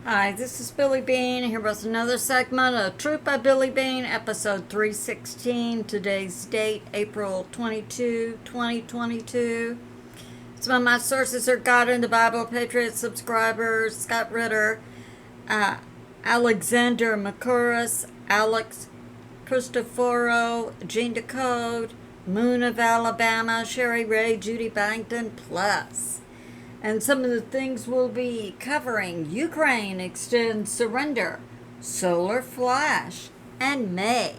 Hi, this is Billie Beene here with another segment of Truth by Billie Beene, episode 316. Today's date, April 22, 2022. Some of my sources are God in the Bible, Patriot subscribers, Scott Ritter, Alexander Mercouris, A Chrstoferou, Decode, Moon of Alabama, ShariRaye, Judy, Byington, Plus. And some of the things we'll be covering: Ukraine extends surrender, solar flash, and May.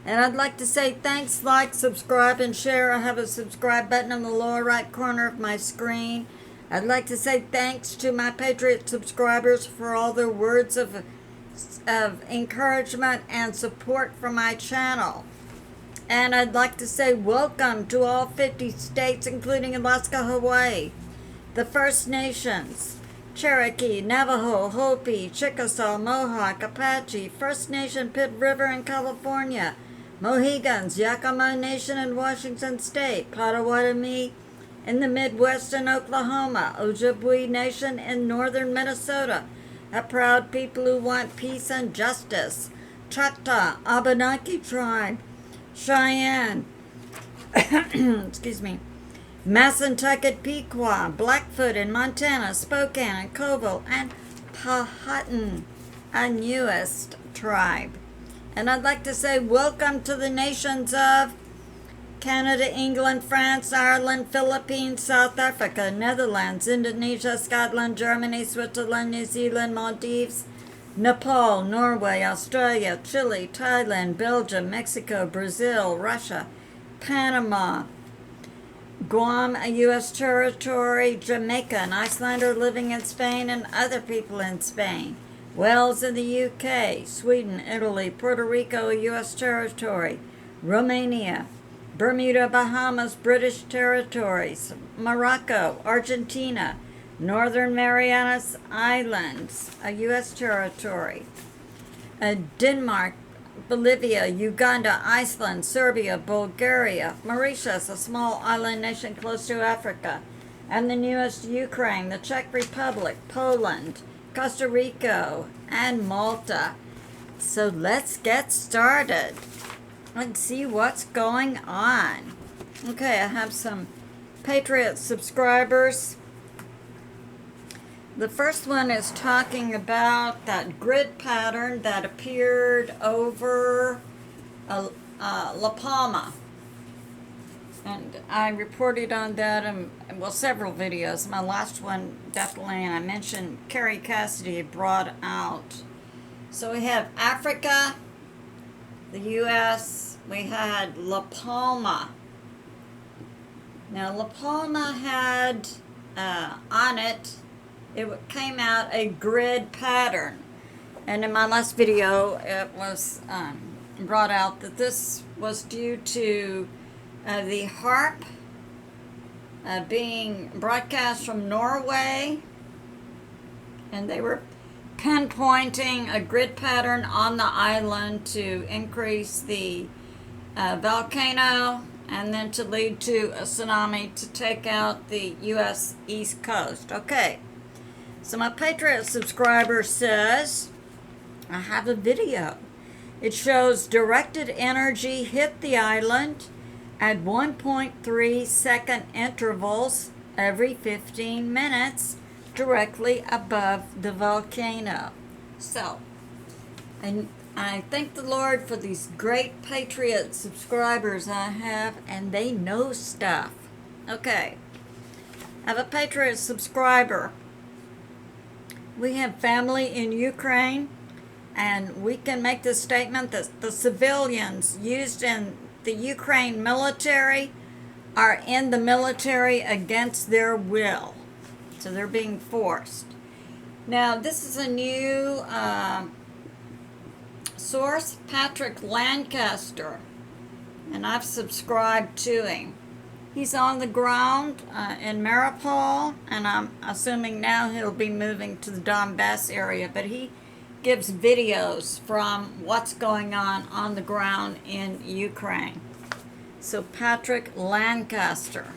And I'd like to say thanks, like, subscribe, and share. I have a subscribe button in the lower right corner of my screen. I'd like to say thanks to my Patriot subscribers for all their words of encouragement and support for my channel. And I'd like to say welcome to all 50 states, including Alaska, Hawaii, the First Nations, Cherokee, Navajo, Hopi, Chickasaw, Mohawk, Apache, First Nation Pit River in California, Mohegans, Yakama Nation in Washington State, Potawatomi in the Midwest in Oklahoma, Ojibwe Nation in northern Minnesota, a proud people who want peace and justice, Choctaw, Abenaki Tribe, Cheyenne, excuse me, Massantucket, Pequot, Blackfoot in Montana, Spokane and Colville, and Powhatan, a newest tribe. And I'd like to say welcome to the nations of Canada, England, France, Ireland, Philippines, South Africa, Netherlands, Indonesia, Scotland, Germany, Switzerland, New Zealand, Maldives, Nepal, Norway, Australia, Chile, Thailand, Belgium, Mexico, Brazil, Russia, Panama, Guam, a U.S. territory, Jamaica, an Icelander living in Spain, and other people in Spain, Wales in the U.K., Sweden, Italy, Puerto Rico, a U.S. territory, Romania, Bermuda, Bahamas, British territories, Morocco, Argentina, Northern Marianas Islands, a U.S. territory, Denmark, Bolivia, Uganda, Iceland, Serbia, Bulgaria, Mauritius, a small island nation close to Africa, and the newest Ukraine, the Czech Republic, Poland, Costa Rica, and Malta. So let's get started and see what's going on. Okay, I have some Patriot subscribers. The first one is talking about that grid pattern that appeared over La Palma. And I reported on that in, well, several videos. My last one, definitely, and I mentioned Carrie Cassidy brought out. So we have Africa, the U.S., we had La Palma. Now, La Palma had on it came out a grid pattern. And in my last video, it was brought out that this was due to the HAARP being broadcast from Norway. And they were pinpointing a grid pattern on the island to increase the volcano and then to lead to a tsunami to take out the U.S. East Coast. Okay. So my Patriot subscriber says, I have a video. It shows directed energy hit the island at 1.3 second intervals every 15 minutes directly above the volcano. So, and I thank the Lord for these great Patriot subscribers I have, and they know stuff. Okay, I have a Patriot subscriber. We have family in Ukraine, and we can make the statement that the civilians used in the Ukraine military are in the military against their will. So they're being forced. Now, this is a new source, Patrick Lancaster, and I've subscribed to him. He's on the ground in Mariupol, and I'm assuming now he'll be moving to the Donbass area, but he gives videos from what's going on the ground in Ukraine. So Patrick Lancaster.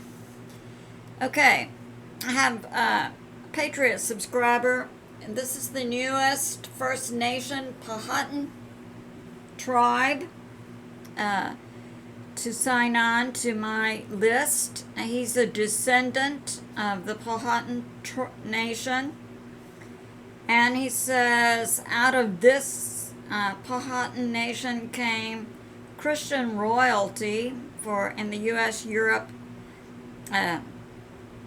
Okay, I have a Patriot subscriber and this is the newest First Nation Powhatan tribe to sign on to my list. He's a descendant of the Powhatan Nation. And he says, out of this Powhatan Nation came Christian royalty in the U.S., Europe,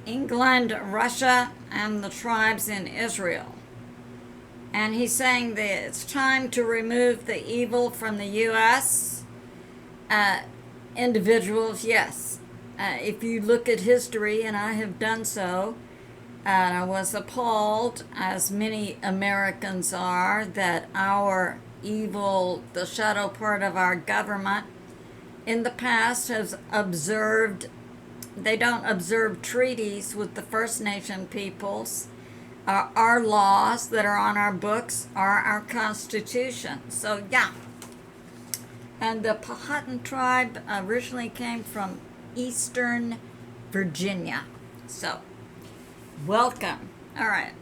England, Russia, and the tribes in Israel. And he's saying that it's time to remove the evil from the U.S. Individuals, yes. If you look at history, and I have done so, I was appalled, as many Americans are, that our evil, the shadow part of our government, in the past has observed, they don't observe treaties with the First Nation peoples. Our laws that are on our books are our Constitution. So, yeah. And the Powhatan tribe originally came from Eastern Virginia. So, welcome. All right.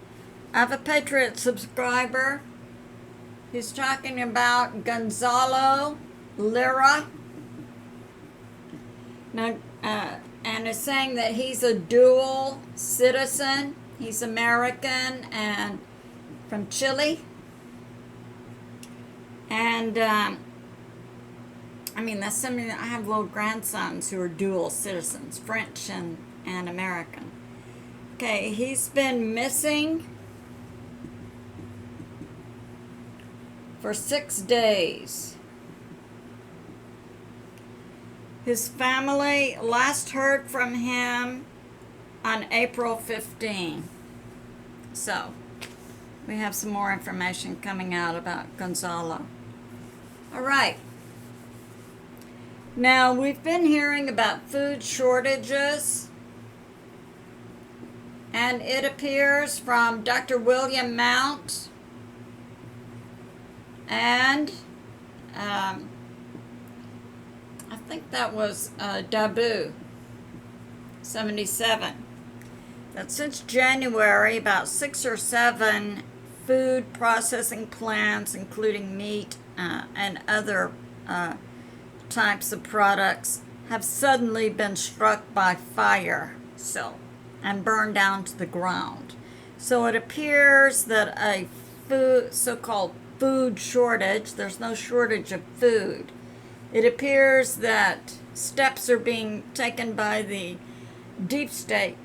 I have a Patriot subscriber who's talking about Gonzalo Lira. Now, and is saying that he's a dual citizen. He's American and from Chile. And, I mean, that's something that I have little grandsons who are dual citizens, French and American. Okay, he's been missing for 6 days. His family last heard from him on April 15. So, we have some more information coming out about Gonzalo. All right. Now, we've been hearing about food shortages, and it appears from Dr. William Mount and I think that was Dabu 77, that since January, about 6 or 7 food processing plants, including meat and other types of products, have suddenly been struck by fire, and burned down to the ground. So it appears that a so-called food shortage, there's no shortage of food. It appears that steps are being taken by the deep state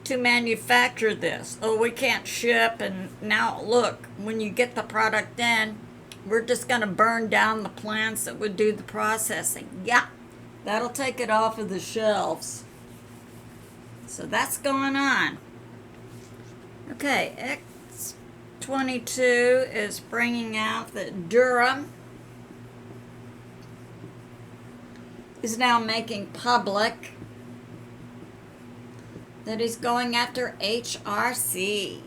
to manufacture this. Oh, we can't ship, and now look, when you get the product in, we're just going to burn down the plants that would do the processing. Yeah, that'll take it off of the shelves. So that's going on. Okay, X22 is bringing out that Durham is now making public that he's going after HRC.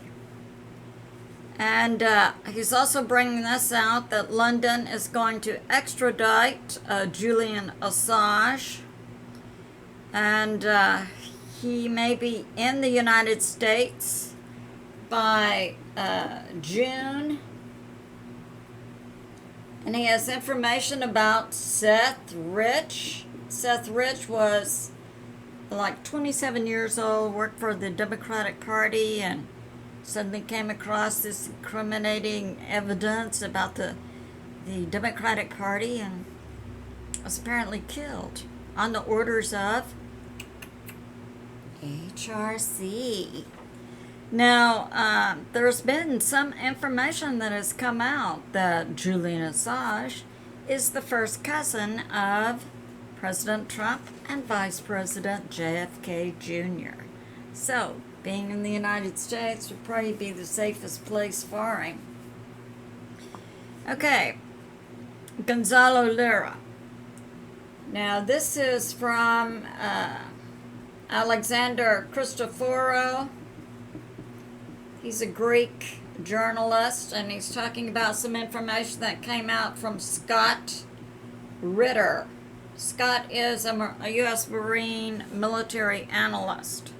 And he's also bringing this out that London is going to extradite Julian Assange. And he may be in the United States by June. And he has information about Seth Rich. Seth Rich was like 27 years old, worked for the Democratic Party, and suddenly came across this incriminating evidence about the Democratic Party and was apparently killed on the orders of HRC. Now, there's been some information that has come out that Julian Assange is the first cousin of President Trump and Vice President JFK Jr. So, being in the United States would probably be the safest place for him. Okay, Gonzalo Lira. Now, this is from Alexander Chrstoferou. He's a Greek journalist, and he's talking about some information that came out from Scott Ritter. Scott is a U.S. Marine military analyst.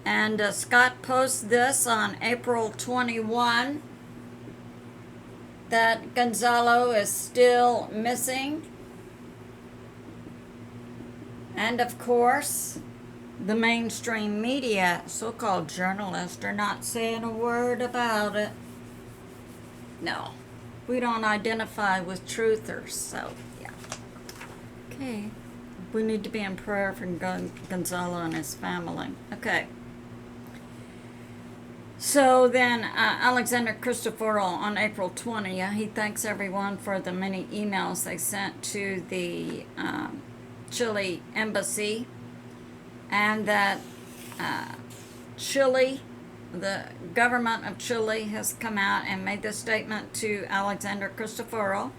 And Scott posts this on April 21 that Gonzalo is still missing. And of course, the mainstream media, so-called journalists, are not saying a word about it. No, we don't identify with truthers, so yeah. Okay, we need to be in prayer for Gonzalo and his family. Okay. So then, Alexander Chrstoferou on April 20th, he thanks everyone for the many emails they sent to the Chile embassy, and that Chile, the government of Chile, has come out and made this statement to Alexander Chrstoferou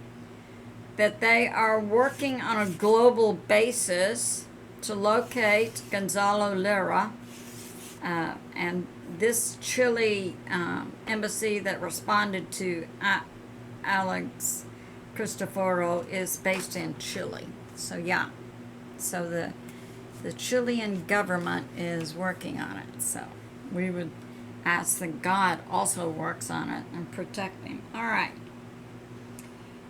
that they are working on a global basis to locate Gonzalo Lira, and this Chile embassy that responded to Alex Chrstoferou is based in Chile. So yeah, so the Chilean government is working on it. So we would ask that God also works on it and protect him. All right.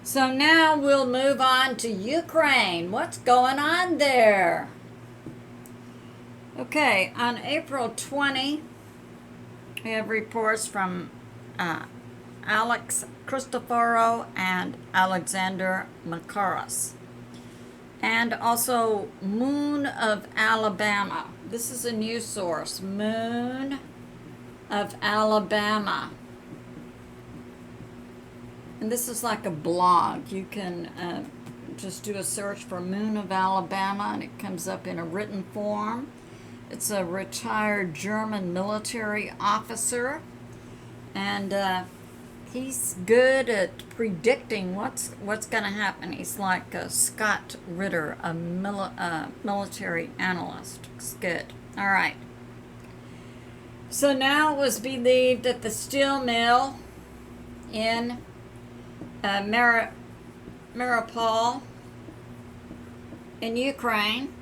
So now we'll move on to Ukraine. What's going on there? Okay, on April 20, we have reports from Alex Chrstoferou and Alexander Mercouris. And also Moon of Alabama. This is a news source. Moon of Alabama. And this is like a blog. You can just do a search for Moon of Alabama and it comes up in a written form. It's a retired German military officer, and he's good at predicting what's going to happen. He's like Scott Ritter, a military analyst. It's good. All right. So now it was believed that the steel mill in Mariupol in Ukraine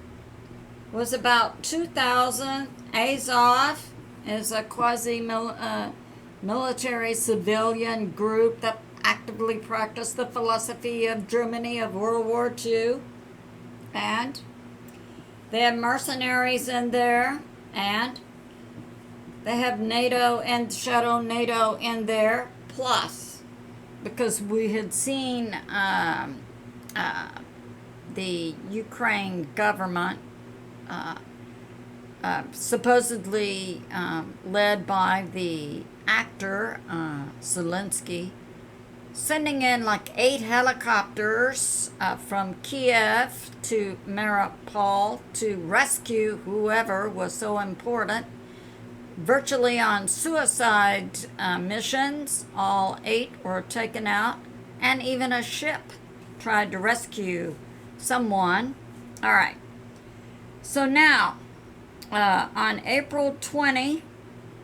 was about 2,000. Azov is a quasi-military civilian group that actively practiced the philosophy of Germany of World War II. And they have mercenaries in there, and they have NATO and Shadow NATO in there, plus, because we had seen the Ukraine government supposedly led by the actor Zelensky, sending in like 8 helicopters from Kiev to Mariupol to rescue whoever was so important, virtually on suicide missions. All 8 were taken out, and even a ship tried to rescue someone. All right. So now, on April 20,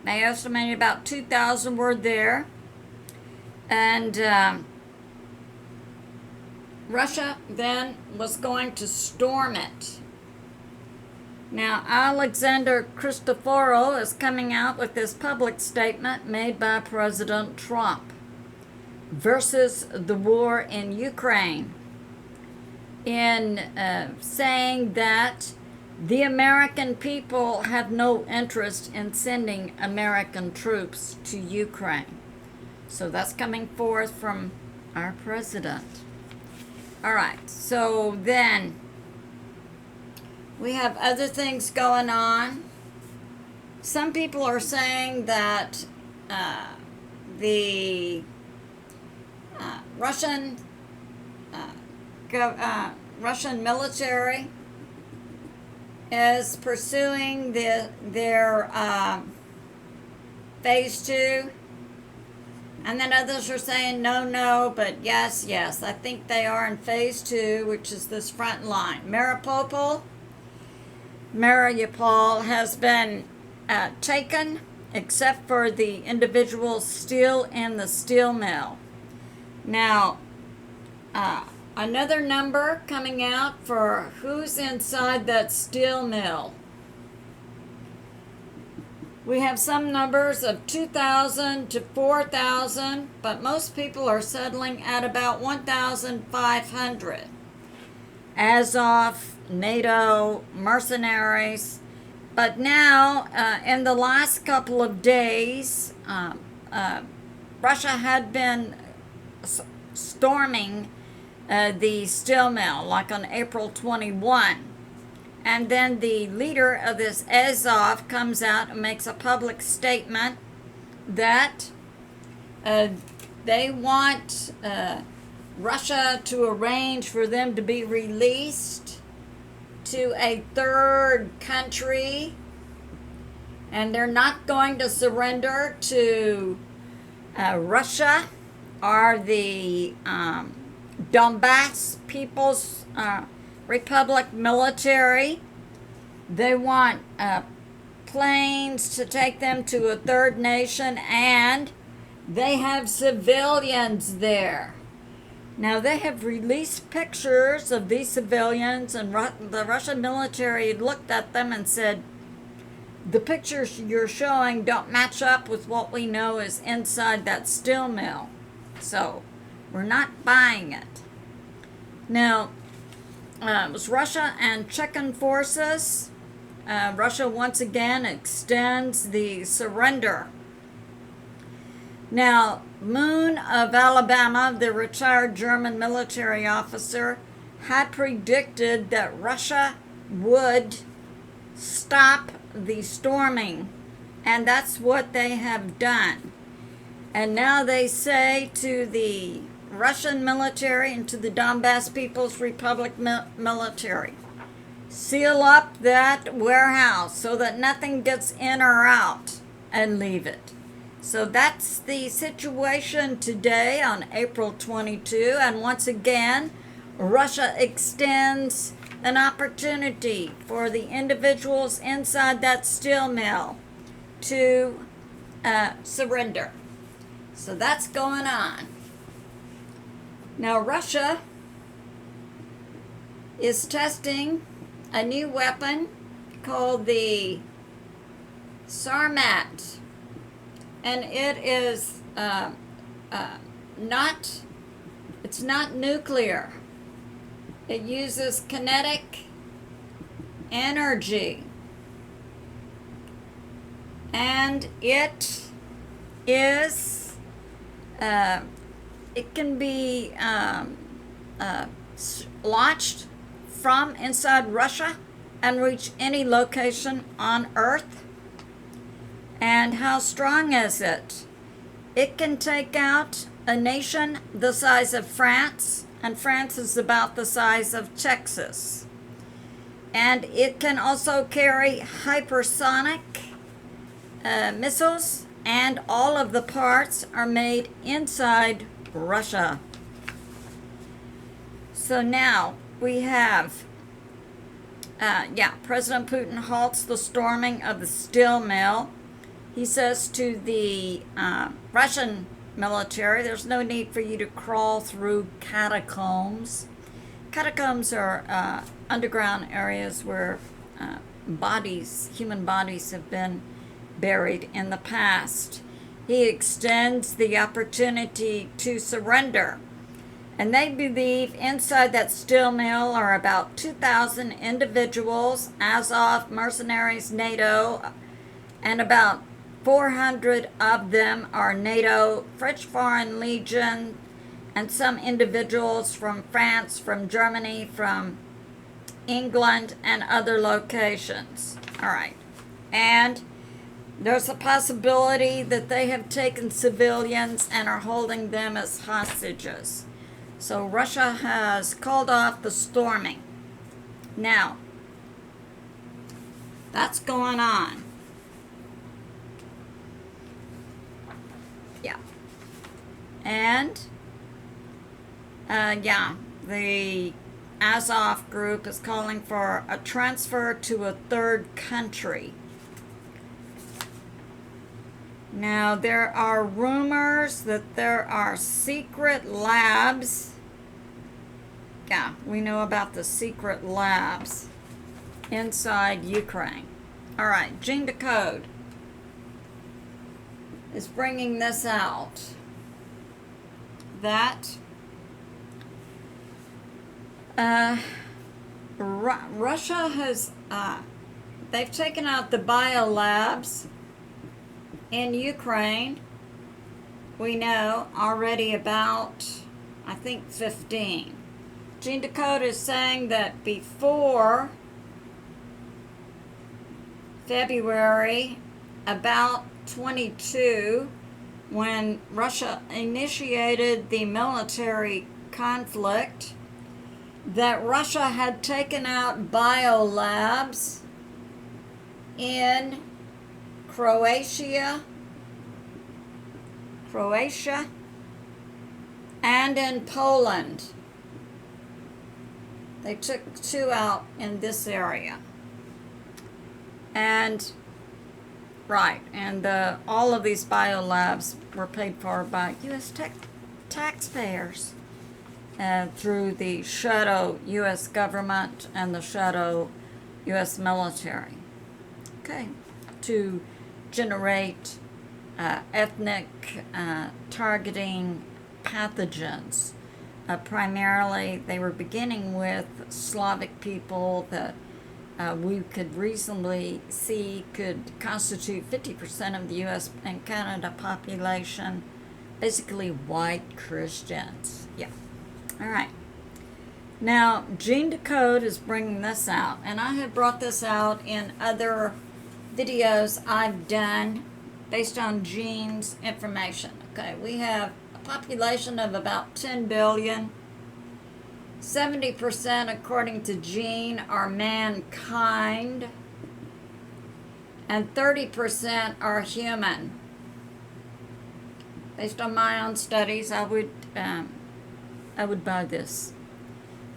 they estimated about 2,000 were there, and Russia then was going to storm it. Now, Alexander Chrstoferou is coming out with this public statement made by President Trump versus the war in Ukraine, in saying that the American people have no interest in sending American troops to Ukraine. So that's coming forth from our president. All right, so then we have other things going on. Some people are saying that the Russian military is pursuing their phase 2, and then others are saying no, but yes, I think they are in phase 2, which is this front line. Mariupol has been taken, except for the individuals still in the steel mill. Now, another number coming out for who's inside that steel mill. We have some numbers of 2,000 to 4,000, but most people are settling at about 1,500. Azov, NATO, mercenaries. But now, in the last couple of days, Russia had been storming the steel mill, like on April 21. And then the leader of this Azov comes out and makes a public statement that they want Russia to arrange for them to be released to a third country, and they're not going to surrender to Russia or the Donbass People's Republic military. They want planes to take them to a third nation, and they have civilians there. Now, they have released pictures of these civilians, and the Russian military looked at them and said, the pictures you're showing don't match up with what we know is inside that steel mill. So, we're not buying it. Now, it was Russia and Chechen forces. Russia once again extends the surrender. Now, Moon of Alabama, the retired German military officer, had predicted that Russia would stop the storming, and that's what they have done. And now they say to the Russian military and to the Donbass People's Republic military, seal up that warehouse so that nothing gets in or out, and leave it. So that's the situation today on April 22, and once again, Russia extends an opportunity for the individuals inside that steel mill to surrender. So that's going on. Now, Russia is testing a new weapon called the Sarmat, and it is it's not nuclear. It uses kinetic energy, and it is it can be launched from inside Russia and reach any location on Earth. And how strong is it? It can take out a nation the size of France, and France is about the size of Texas. And it can also carry hypersonic missiles, and all of the parts are made inside Russia. So now we have, President Putin halts the storming of the steel mill. He says to the Russian military, there's no need for you to crawl through catacombs. Catacombs are underground areas where human bodies have been buried in the past. He extends the opportunity to surrender. And they believe inside that steel mill are about 2,000 individuals, Azov, mercenaries, NATO, and about 400 of them are NATO, French Foreign Legion, and some individuals from France, from Germany, from England, and other locations. All right. And there's a possibility that they have taken civilians and are holding them as hostages. So Russia has called off the storming. Now, that's going on. Yeah. And, the Azov group is calling for a transfer to a third country. Now, there are rumors that there are secret labs. Yeah, we know about the secret labs inside Ukraine. All right, Decode. is bringing this out, that Russia has, they've taken out the biolabs in Ukraine. We know already about, I think, 15. Gene Decode is saying that before February, about 22, when Russia initiated the military conflict, that Russia had taken out biolabs in Croatia, and in Poland. They took 2 out in this area. And, right, and all of these biolabs were paid for by U.S. taxpayers through the shadow U.S. government and the shadow U.S. military. Okay, to generate ethnic targeting pathogens. Primarily, they were beginning with Slavic people that we could reasonably see could constitute 50% of the U.S. and Canada population, basically white Christians. Yeah. All right. Now, Gene Decode is bringing this out, and I have brought this out in other videos I've done based on Gene's information. Okay, we have a population of about 10 billion. 70%, according to Gene, are mankind, and 30% are human. Based on my own studies, I would buy this.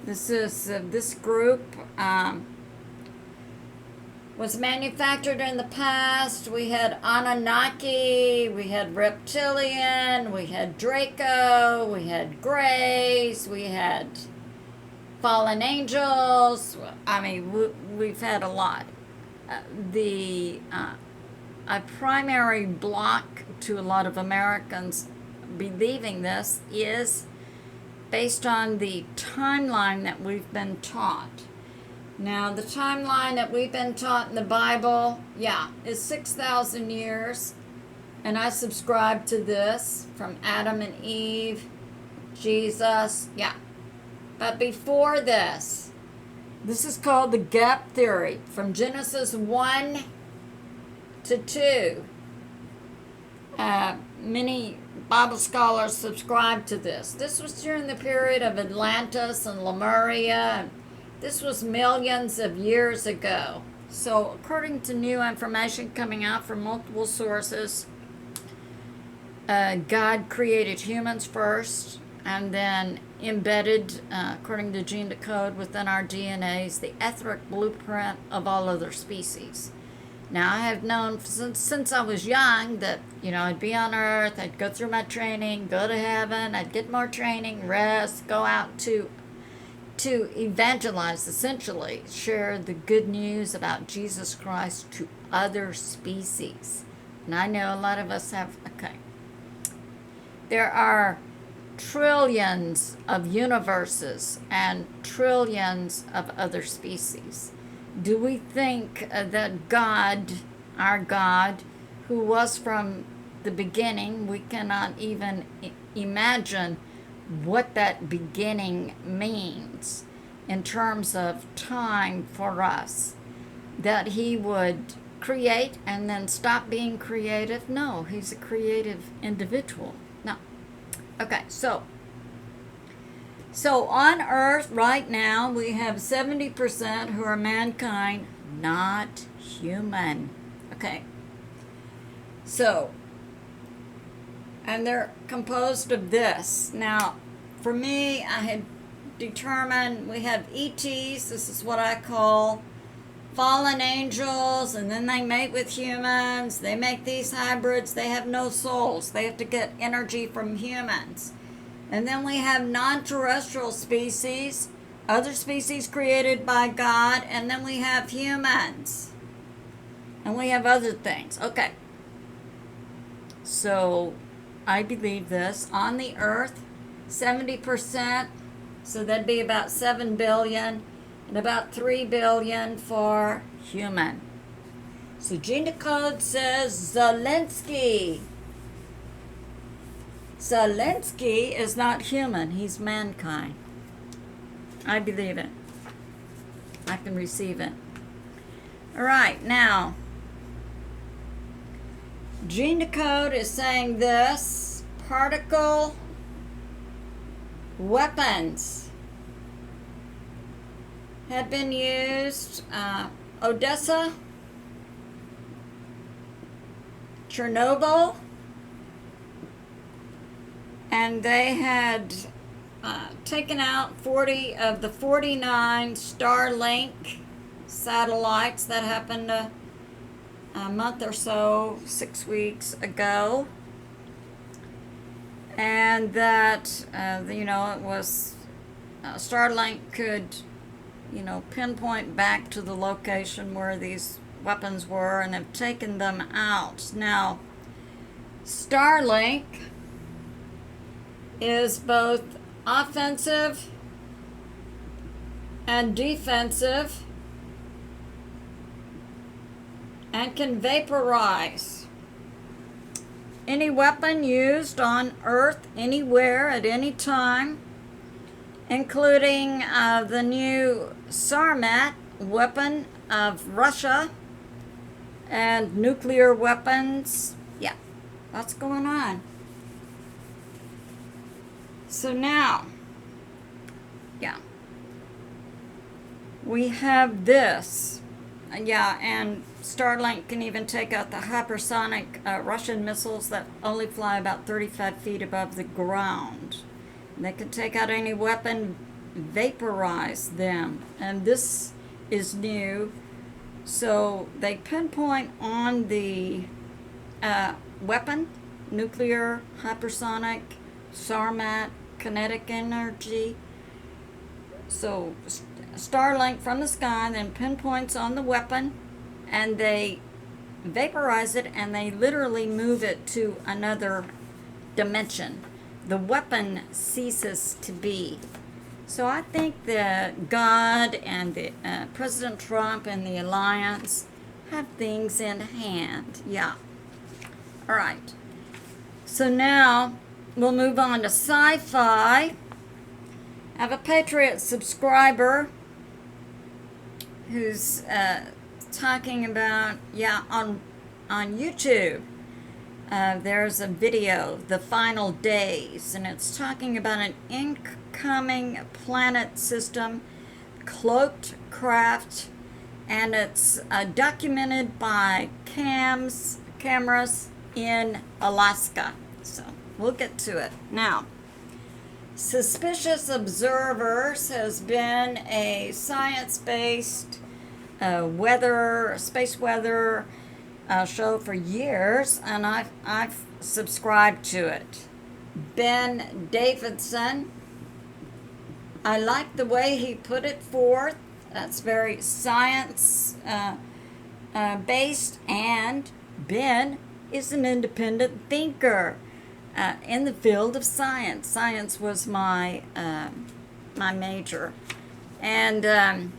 This is this group was manufactured in the past. We had Anunnaki, we had Reptilian, we had Draco, we had Greys, we had fallen angels. I mean, we've had a lot. A primary block to a lot of Americans believing this is based on the timeline that we've been taught. Now, the timeline that we've been taught in the Bible, is 6,000 years. And I subscribe to this from Adam and Eve, Jesus, But before this is called the gap theory, from Genesis 1 to 2. Many Bible scholars subscribe to this. This was during the period of Atlantis and Lemuria. This was millions of years ago. So, according to new information coming out from multiple sources, God created humans first, and then embedded, according to Gene Decode, within our DNAs, the etheric blueprint of all other species. Now, I have known since I was young that, I'd be on Earth, I'd go through my training, go to heaven, I'd get more training, rest, go out to evangelize, essentially, share the good news about Jesus Christ to other species. And I know a lot of us have, there are trillions of universes and trillions of other species. Do we think that God, our God, who was from the beginning, we cannot even imagine what that beginning means in terms of time for us, that he would create and then stop being creative? No, he's a creative individual. No. Okay, so on Earth right now, we have 70% who are mankind, not human. Okay. So, and they're composed of this. Now, for me, I had determined we have ETs, this is what I call fallen angels, and then they mate with humans. They make these hybrids. They have no souls. They have to get energy from humans. And then we have non-terrestrial species, other species created by God, and then we have humans. And we have other things. Okay. So I believe this. On the Earth, 70%, so that'd be about 7 billion, and about 3 billion for human. So Gene Decode says Zelensky. Zelensky is not human, he's mankind. I believe it. I can receive it. All right, now, Gene Decode is saying this: particle weapons had been used, Odessa, Chernobyl, and they had taken out 40 of the 49 Starlink satellites. That happened a month or so, 6 weeks ago. And that, it was, Starlink could, pinpoint back to the location where these weapons were and have taken them out. Now, Starlink is both offensive and defensive and can vaporize any weapon used on Earth anywhere at any time, including the new Sarmat weapon of Russia and nuclear weapons. Yeah, what's going on? So now, we have this. And Starlink can even take out the hypersonic Russian missiles that only fly about 35 feet above the ground. And they can take out any weapon, vaporize them. And this is new. So they pinpoint on the weapon, nuclear, hypersonic, Sarmat, kinetic energy. So Starlink from the sky then pinpoints on the weapon, and they vaporize it, and they literally move it to another dimension. The weapon ceases to be. So I think that God and the President Trump and the alliance have things in hand. Yeah. All right. So now we'll move on to sci-fi. I have a Patriot subscriber who's talking about, on YouTube, there's a video, The Final Days, and it's talking about an incoming planet system, cloaked craft, and it's documented by cameras in Alaska. So we'll get to it. Now, Suspicious Observers has been a science-based space weather show for years, and I've subscribed to it. Ben Davidson, I like the way he put it forth. That's very science based, and Ben is an independent thinker in the field of science. Science was my major, and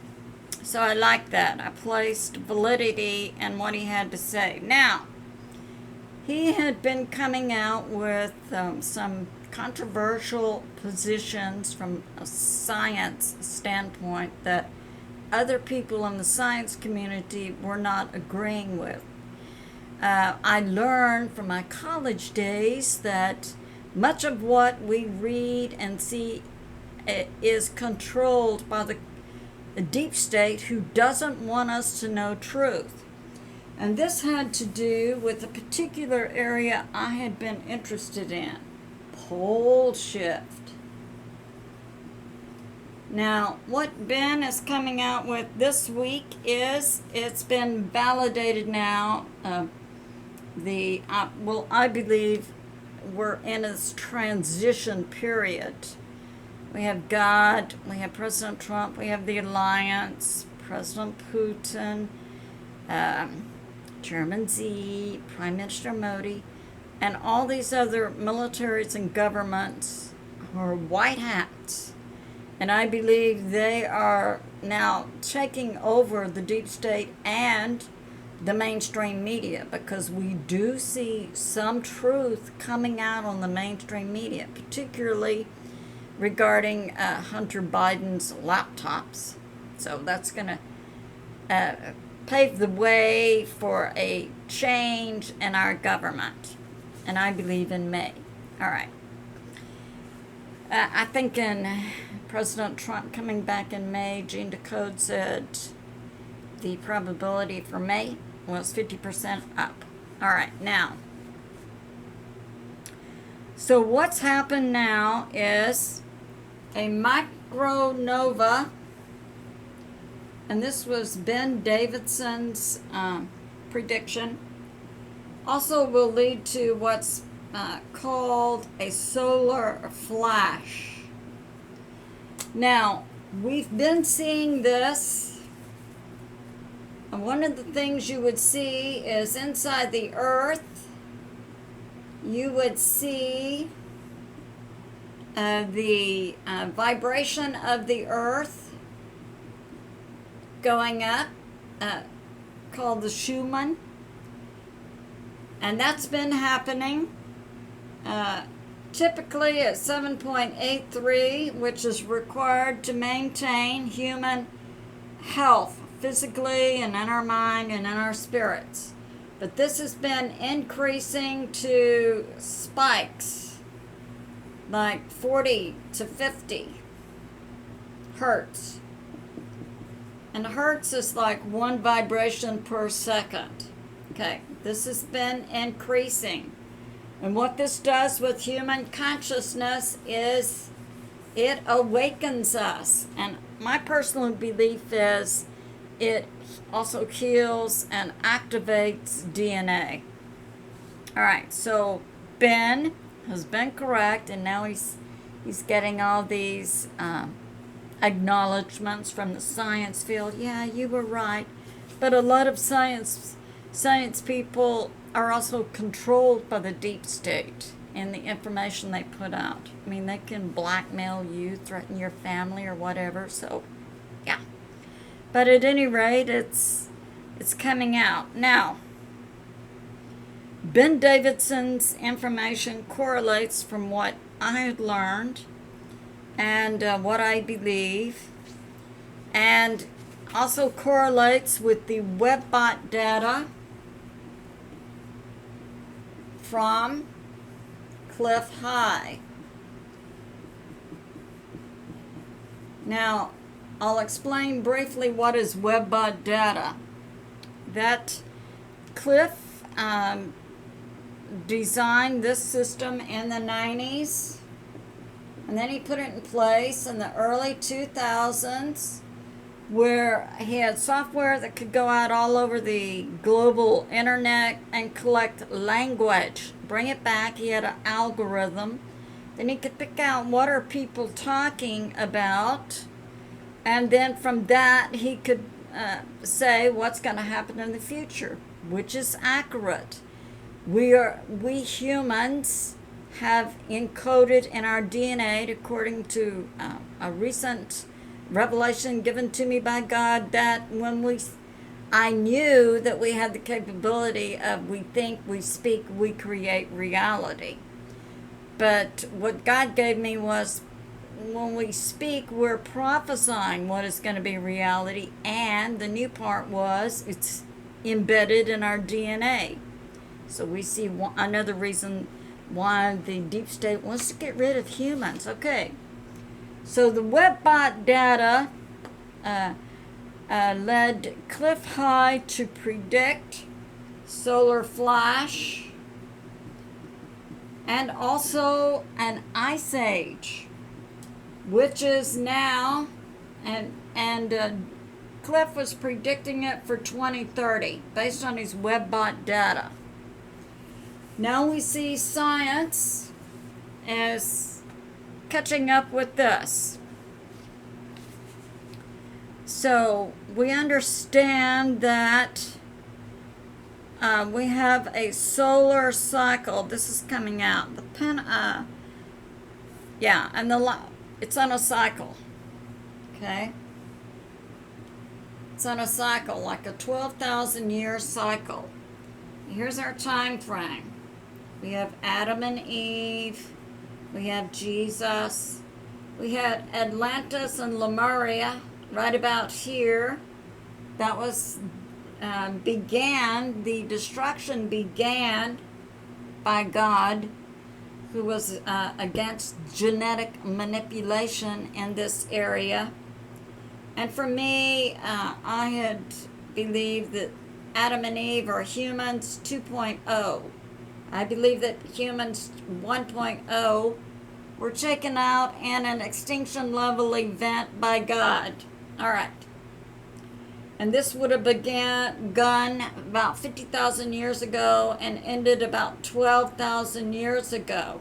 so I like that. I placed validity in what he had to say. Now, he had been coming out with some controversial positions from a science standpoint that other people in the science community were not agreeing with. I learned from my college days that much of what we read and see is controlled by the deep state, who doesn't want us to know truth. And this had to do with a particular area I had been interested in, pole shift. Now, what Ben is coming out with this week is, it's been validated now. I believe we're in this transition period. We have God, we have President Trump, we have the alliance, President Putin, Chairman Z, Prime Minister Modi. and all these other militaries and governments are white hats. And I believe they are now taking over the deep state and the mainstream media, because we do see some truth coming out on the mainstream media, particularly regarding Hunter Biden's laptops. So that's going to pave the way for a change in our government. And I believe in May. All right. I think in President Trump coming back in May, Decode said the probability for May was 50% up. All right, now. So what's happened now is a micronova, and this was Ben Davidson's prediction, also will lead to what's called a solar flash. Now, we've been seeing this, and one of the things you would see is inside the Earth, you would see the vibration of the Earth going up, called the Schumann, and that's been happening typically at 7.83, which is required to maintain human health physically and in our mind and in our spirits. But this has been increasing to spikes like 40 to 50 hertz. And hertz is like 1 vibration per second. Okay, this has been increasing. And what this does with human consciousness is it awakens us. And my personal belief is it also heals and activates DNA. All right, so Ben has been correct, and now he's getting all these acknowledgments from the science field. Yeah, you were right. But a lot of science people are also controlled by the deep state and the information they put out. I mean, they can blackmail you, threaten your family or whatever, so yeah. But at any rate, it's coming out. Now, Ben Davidson's information correlates from what I had learned and what I believe, and also correlates with the WebBot data from Cliff High. Now, I'll explain briefly what is WebBot data. That Cliff designed this system in the 90s, and then he put it in place in the early 2000s, where he had software that could go out all over the global internet and collect language, bring it back. He had an algorithm. Then he could pick out what are people talking about, and then from that he could say what's going to happen in the future, which is accurate. We humans have encoded in our DNA, according to a recent revelation given to me by God, that I knew that we had the capability of we think, we speak, we create reality. But what God gave me was when we speak, we're prophesying what is going to be reality, and the new part was it's embedded in our DNA. So we see another reason why the deep state wants to get rid of humans. Okay. So the WebBot data led Cliff High to predict solar flash and also an ice age, which is now, and Cliff was predicting it for 2030 based on his WebBot data. Now we see science as catching up with this. So we understand that we have a solar cycle. This is coming out. Yeah, and it's on a cycle. Okay? It's on a cycle, like a 12,000 year cycle. Here's our time frame. We have Adam and Eve. We have Jesus. We had Atlantis and Lemuria right about here. That was the destruction began by God, who was against genetic manipulation in this area. And for me, I had believed that Adam and Eve are humans 2.0. I believe that humans 1.0 were taken out in an extinction level event by God. All right. And this would have begun about 50,000 years ago and ended about 12,000 years ago.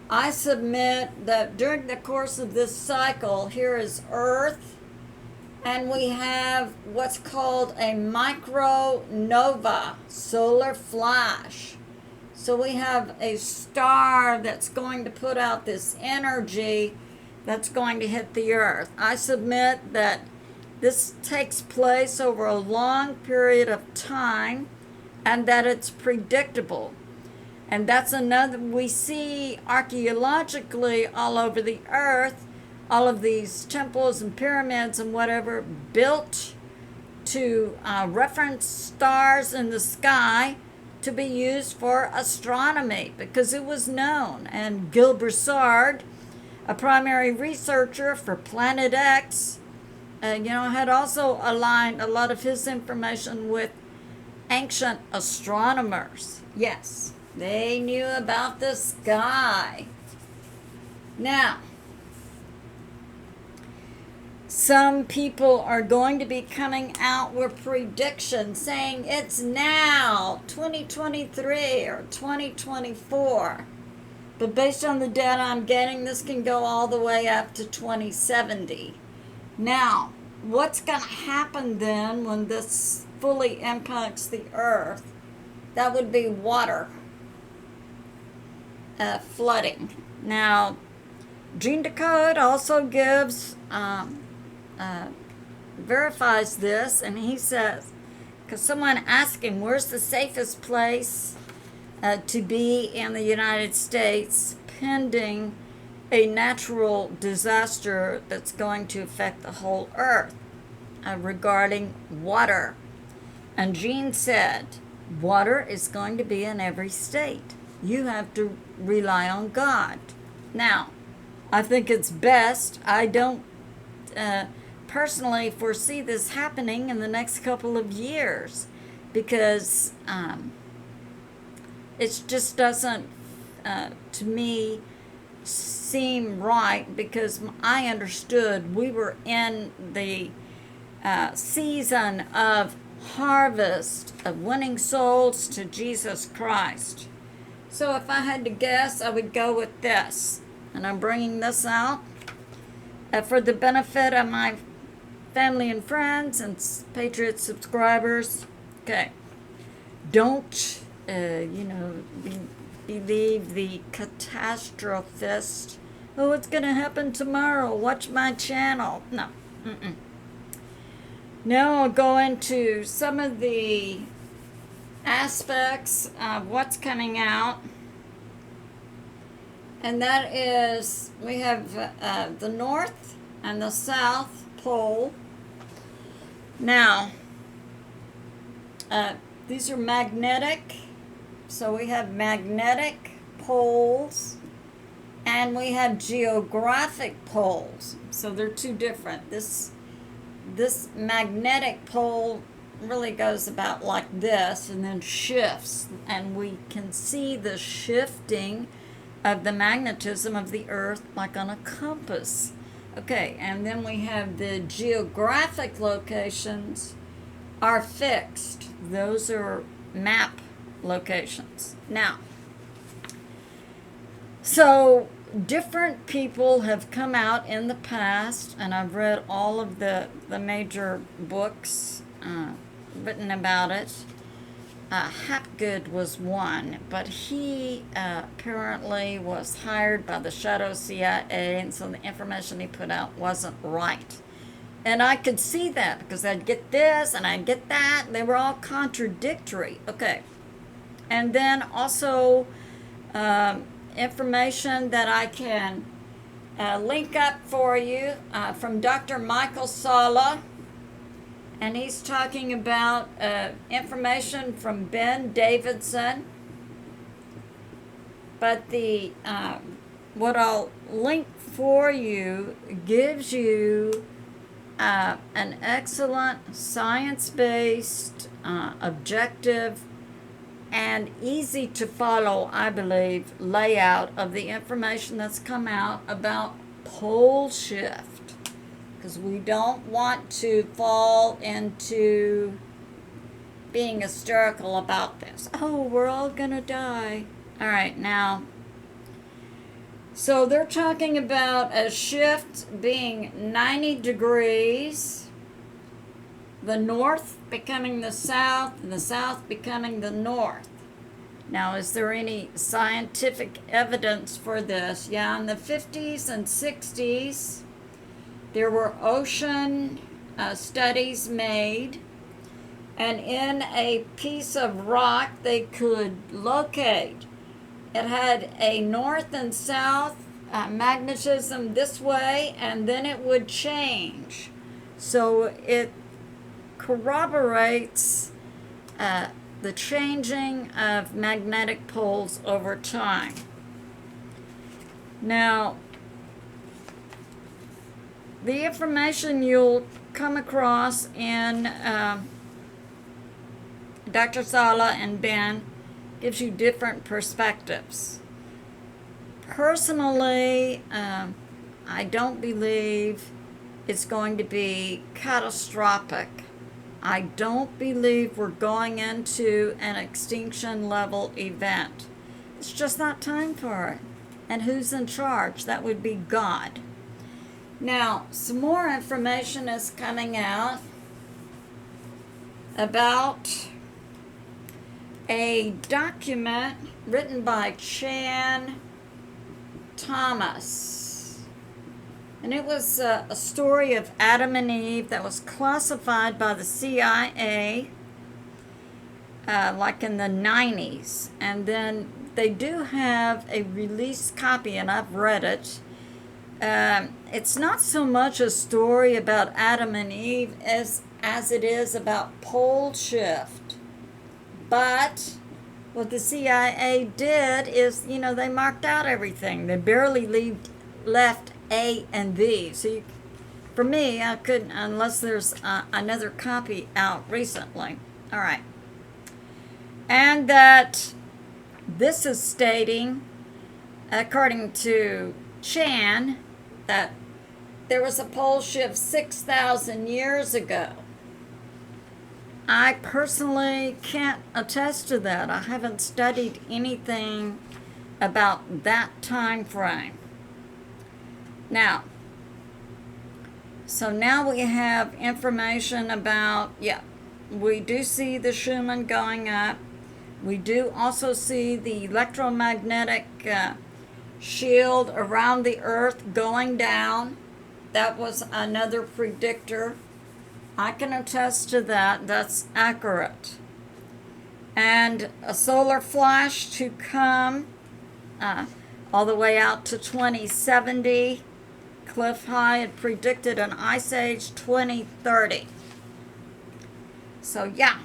I submit that during the course of this cycle, here is Earth, and we have what's called a micronova, solar flash. So we have a star that's going to put out this energy that's going to hit the Earth. I submit that this takes place over a long period of time and that it's predictable. And that's another, we see archaeologically all over the earth, all of these temples and pyramids and whatever built to reference stars in the sky to be used for astronomy because it was known. And Gil Broussard, a primary researcher for Planet X, had also aligned a lot of his information with ancient astronomers. Yes, they knew about the sky. Now, some people are going to be coming out with predictions saying it's now 2023 or 2024. But based on the data I'm getting, this can go all the way up to 2070. Now, what's going to happen then when this fully impacts the earth? That would be water flooding. Now, Gene Decode also gives verifies this, and he says, because someone asked him, where's the safest place to be in the United States pending a natural disaster that's going to affect the whole earth regarding water? And Gene said, water is going to be in every state. You have to rely on God. Now, I think it's best. I don't personally foresee this happening in the next couple of years because it just doesn't, to me, seem right, because I understood we were in the season of harvest, of winning souls to Jesus Christ. So if I had to guess, I would go with this. And I'm bringing this out for the benefit of my family and friends and Patriot subscribers. Okay. Don't, believe the catastrophist. Oh, it's going to happen tomorrow. Watch my channel. No. Now I'll go into some of the aspects of what's coming out. And that is, we have the North and the South Pole. Now, these are magnetic. So we have magnetic poles and we have geographic poles. So they're two different. This magnetic pole really goes about like this and then shifts, and we can see the shifting of the magnetism of the earth like on a compass. Okay, and then we have the geographic locations are fixed. Those are map locations. Now, so different people have come out in the past, and I've read all of the major books written about it. Hapgood was one, but he apparently was hired by the shadow CIA, and so the information he put out wasn't right. And I could see that because I'd get this and I'd get that. They were all contradictory. Okay. And then also information that I can link up for you from Dr. Michael Salla. And he's talking about information from Ben Davidson. But the what I'll link for you gives you an excellent science-based, objective, and easy to follow, I believe, layout of the information that's come out about pole shift. Because we don't want to fall into being hysterical about this. Oh, we're all gonna die. All right, now, so they're talking about a shift being 90 degrees, the north becoming the south, and the south becoming the north. Now, is there any scientific evidence for this? Yeah, in the 50s and 60s, there were ocean studies made, and in a piece of rock they could locate. It had a north and south magnetism this way, and then it would change. So it corroborates the changing of magnetic poles over time. Now, the information you'll come across in Dr. Salla and Ben gives you different perspectives. Personally, I don't believe it's going to be catastrophic. I don't believe we're going into an extinction level event. It's just not time for it. And who's in charge? That would be God. Now, some more information is coming out about a document written by Chan Thomas. And it was a story of Adam and Eve that was classified by the CIA like in the 90s. And then they do have a released copy, and I've read it. It's not so much a story about Adam and Eve as it is about pole shift. But what the CIA did is, they marked out everything. They barely left A and B. So for me, I couldn't, unless there's another copy out recently. All right. And that this is stating, according to Chan, that there was a pole shift 6,000 years ago. I personally can't attest to that. I haven't studied anything about that time frame. Now, so now we have information about, we do see the Schumann going up. We do also see the electromagnetic shield around the Earth going down. That was another predictor. I can attest to that. That's accurate. And a solar flash to come all the way out to 2070. Cliff High had predicted an ice age 2030. So yeah,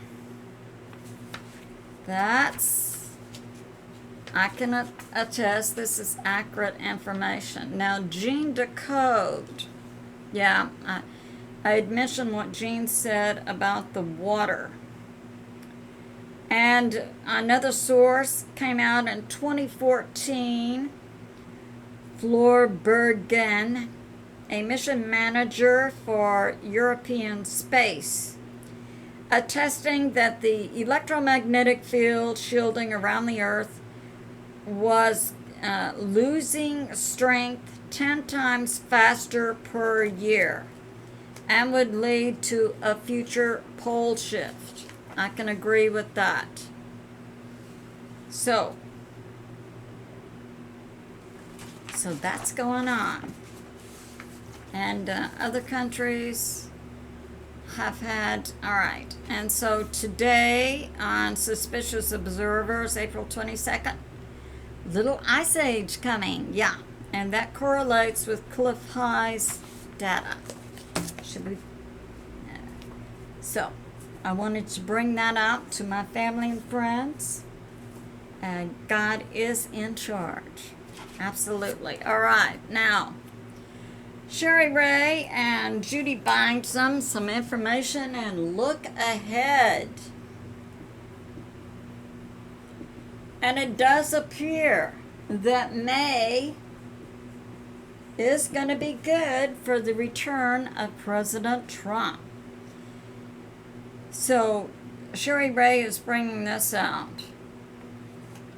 I can attest this is accurate information. Now, Gene Decode. Yeah, I had mentioned what Gene said about the water. And another source came out in 2014. Floor Bergen, a mission manager for European space, attesting that the electromagnetic field shielding around the Earth was losing strength 10 times faster per year and would lead to a future pole shift. I can agree with that. So that's going on. And other countries have had, all right. And so today on Suspicious Observers, April 22nd, little ice age coming, yeah. And that correlates with Cliff High's data. Should we? So I wanted to bring that out to my family and friends. And God is in charge. Absolutely. All right. Now, ShariRaye and Judy Byington, some information and look ahead. And it does appear that May is going to be good for the return of President Trump. So, ShariRaye is bringing this out.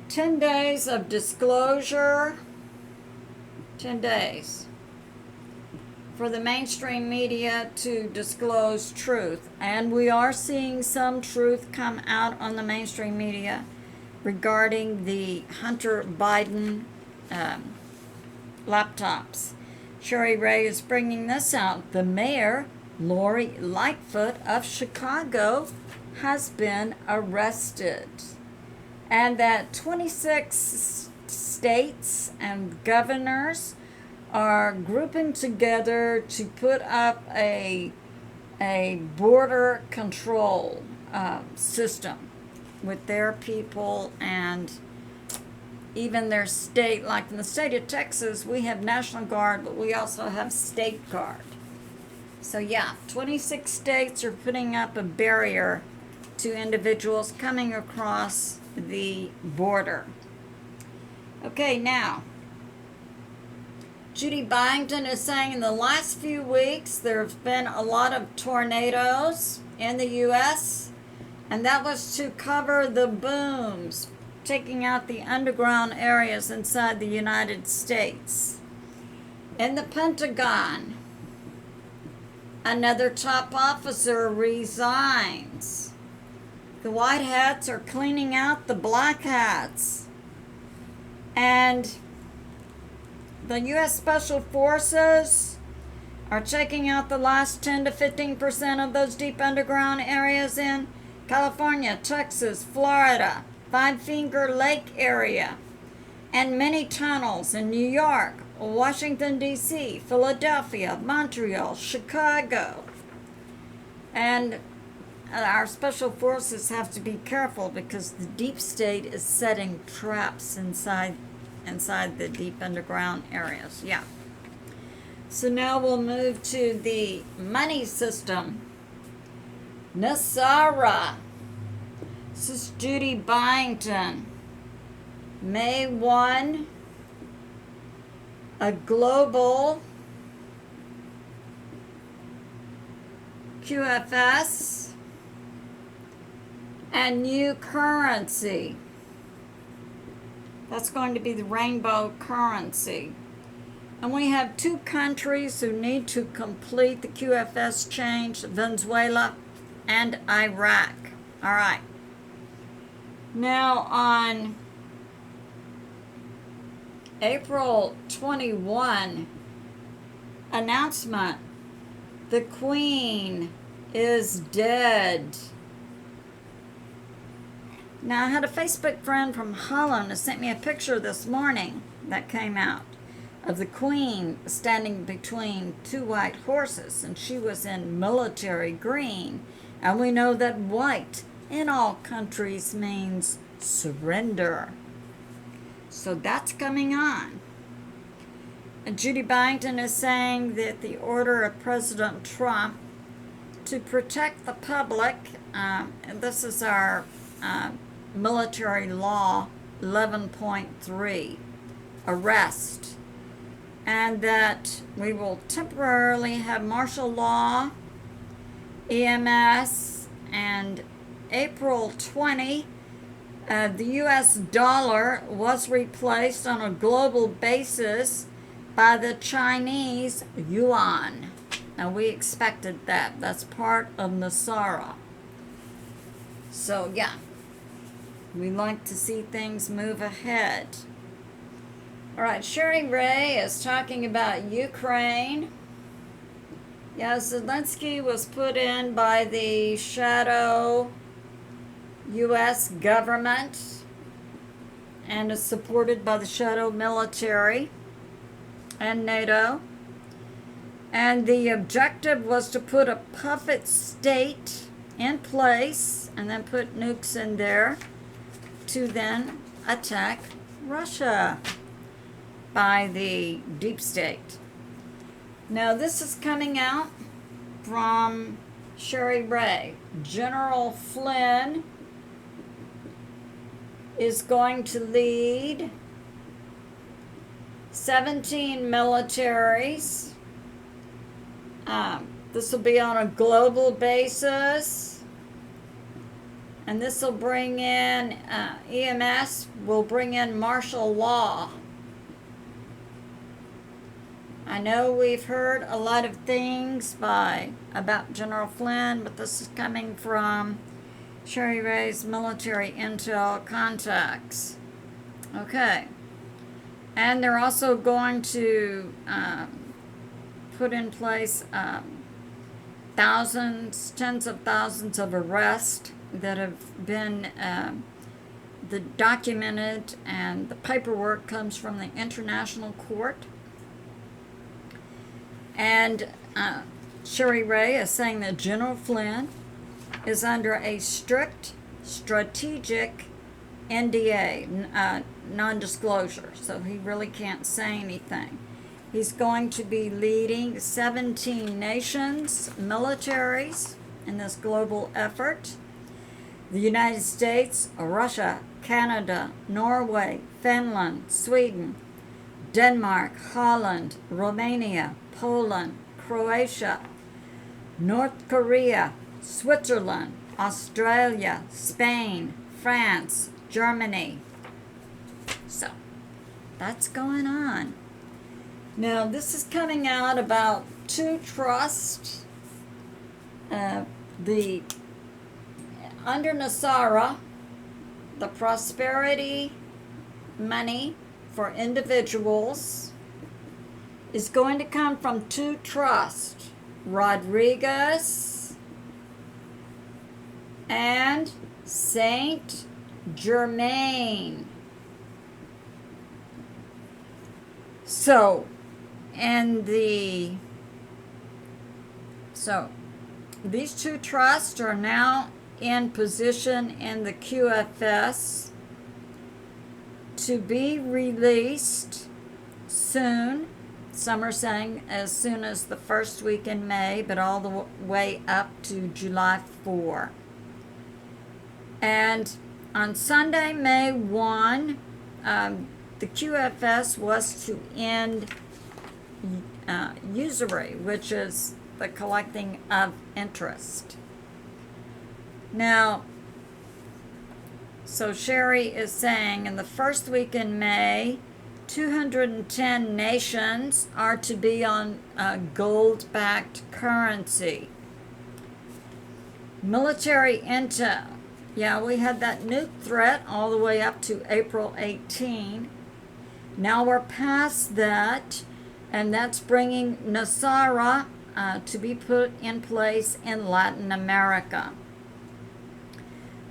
10 days of disclosure. 10 days for the mainstream media to disclose truth. And we are seeing some truth come out on the mainstream media regarding the Hunter Biden laptops. ShariRaye is bringing this out. The mayor, Lori Lightfoot of Chicago, has been arrested. And that 26 states and governors are grouping together to put up a border control system with their people and even their state. Like in the state of Texas, we have National Guard, but we also have State Guard. So yeah, 26 states are putting up a barrier to individuals coming across the border. Okay, now, Judy Byington is saying in the last few weeks there have been a lot of tornadoes in the U.S., and that was to cover the booms, taking out the underground areas inside the United States. In the Pentagon, another top officer resigns. The white hats are cleaning out the black hats. And the U.S. Special Forces are checking out the last 10 to 15% of those deep underground areas in California, Texas, Florida, Five Finger Lake area, and many tunnels in New York, Washington, D.C., Philadelphia, Montreal, Chicago. And our special forces have to be careful because the deep state is setting traps inside the deep underground areas. Yeah. So now we'll move to the money system. NESARA. This is Judy Byington. May 1, a global QFS and new currency. That's going to be the rainbow currency. And we have two countries who need to complete the QFS change, Venezuela and Iraq. All right. Now on April 21, announcement, the Queen is dead. Now, I had a Facebook friend from Holland who sent me a picture this morning that came out of the Queen standing between two white horses, and she was in military green. And we know that white in all countries means surrender. So that's coming on. And Judy Byington is saying that the order of President Trump to protect the public, and this is our military law 11.3, arrest, and that we will temporarily have martial law, EMS, and April 20, the U.S. dollar was replaced on a global basis by the Chinese yuan. Now, we expected that. That's part of NESARA. So, yeah. We like to see things move ahead. All right, ShariRaye is talking about Ukraine. Yeah, Zelensky was put in by the shadow U.S. government and is supported by the shadow military and NATO. And the objective was to put a puppet state in place and then put nukes in there to then attack Russia by the deep state. Now this is coming out from ShariRaye. General Flynn is going to lead 17 militaries. This will be on a global basis, and this will bring in EMS will bring in martial law. I know we've heard a lot of things about General Flynn, but this is coming from ShariRaye's military intel contacts. Okay. And they're also going to put in place thousands, tens of thousands of arrests that have been documented, and the paperwork comes from the International Court. And ShariRaye is saying that General Flynn is under a strict strategic NDA, non-disclosure, so he really can't say anything. He's going to be leading 17 nations, militaries, in this global effort. The United States, Russia, Canada, Norway, Finland, Sweden, Denmark, Holland, Romania, Poland, Croatia, North Korea, Switzerland, Australia, Spain, France, Germany. So, that's going on. Now, this is coming out about two trusts. Under Nasara, the prosperity money for individuals is going to come from two trusts, Rodriguez and Saint Germain. So these two trusts are now in position in the QFS to be released soon. Some are saying as soon as the first week in May, but all the way up to July 4. And on Sunday, May 1, the QFS was to end usury, which is the collecting of interest. Now, so Sherry is saying in the first week in May, 210 nations are to be on gold-backed currency. Military intel. Yeah, we had that nuke threat all the way up to April 18. Now we're past that, and that's bringing Nasara to be put in place in Latin America.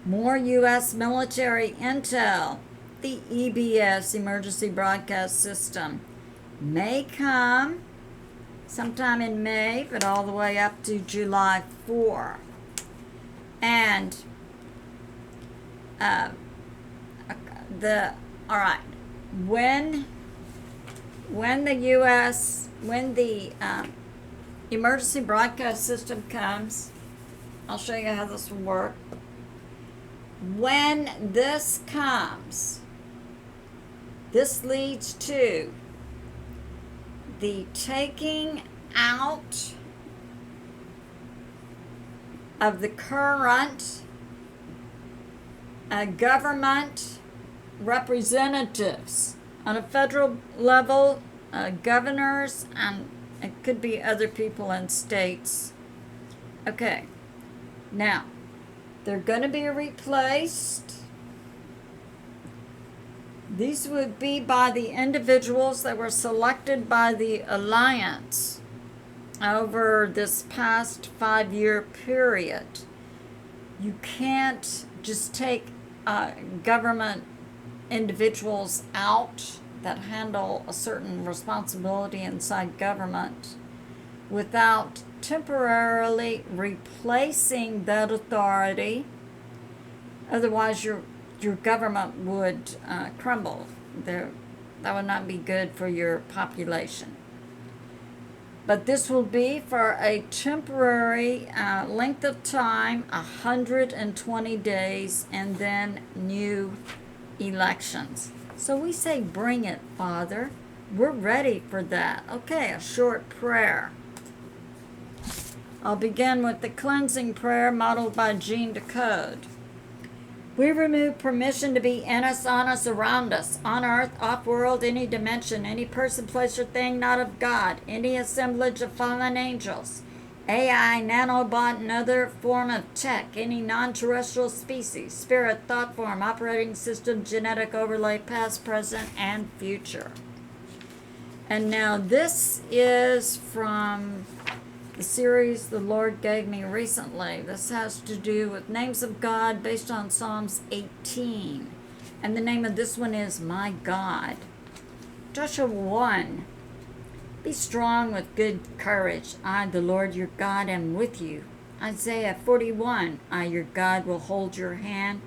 More U.S. military intel. The EBS, Emergency Broadcast System, may come sometime in May, but all the way up to July 4. And when the emergency broadcast system comes, I'll show you how this will work. When this comes, this leads to the taking out of the current government representatives on a federal level, governors, and it could be other people in states. Okay, now they're going to be replaced These would be by the individuals that were selected by the Alliance over this past 5-year period. You can't just take government individuals out that handle a certain responsibility inside government without temporarily replacing that authority. Otherwise, your government would crumble. That would not be good for your population. But this will be for a temporary length of time, 120 days, and then new elections. So we say, bring it, Father. We're ready for that. Okay, a short prayer. I'll begin with the cleansing prayer modeled by Decode. We remove permission to be in us, on us, around us, on earth, off-world, any dimension, any person, place, or thing not of God, any assemblage of fallen angels, AI, nanobot, and other form of tech, any non-terrestrial species, spirit, thought form, operating system, genetic overlay, past, present, and future. And now this is from the series the Lord gave me recently. This has to do with names of God based on Psalms 18. And the name of this one is My God. Joshua 1. Be strong with good courage. I, the Lord your God, am with you. Isaiah 41. I, your God, will hold your hand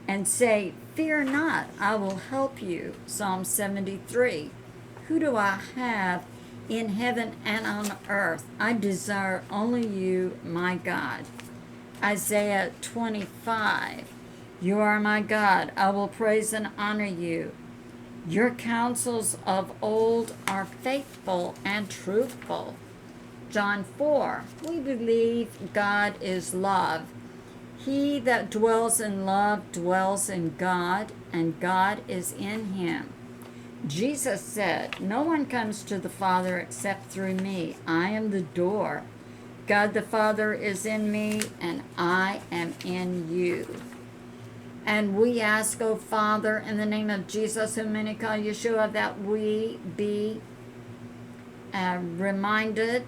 and say, fear not, I will help you. Psalm 73. Who do I have in heaven and on earth? I desire only you, my God. Isaiah 25. You are my God. I will praise and honor you. Your counsels of old are faithful and truthful. John 4. We believe God is love. He that dwells in love dwells in God, and God is in him. Jesus said, no one comes to the Father except through me. I am the door. God the Father is in me, and I am in you. And we ask, O Father, in the name of Jesus, whom many call Yeshua, that we be reminded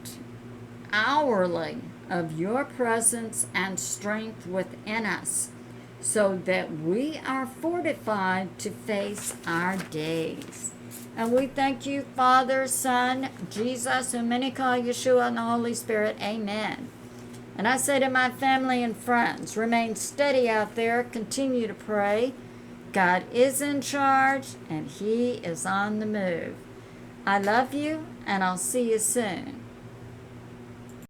hourly of your presence and strength within us, so that we are fortified to face our days. And we thank you, Father, Son, Jesus, whom many call Yeshua, and the Holy Spirit. Amen. And I say to my family and friends, remain steady out there, continue to pray. God is in charge, and he is on the move. I love you, and I'll see you soon.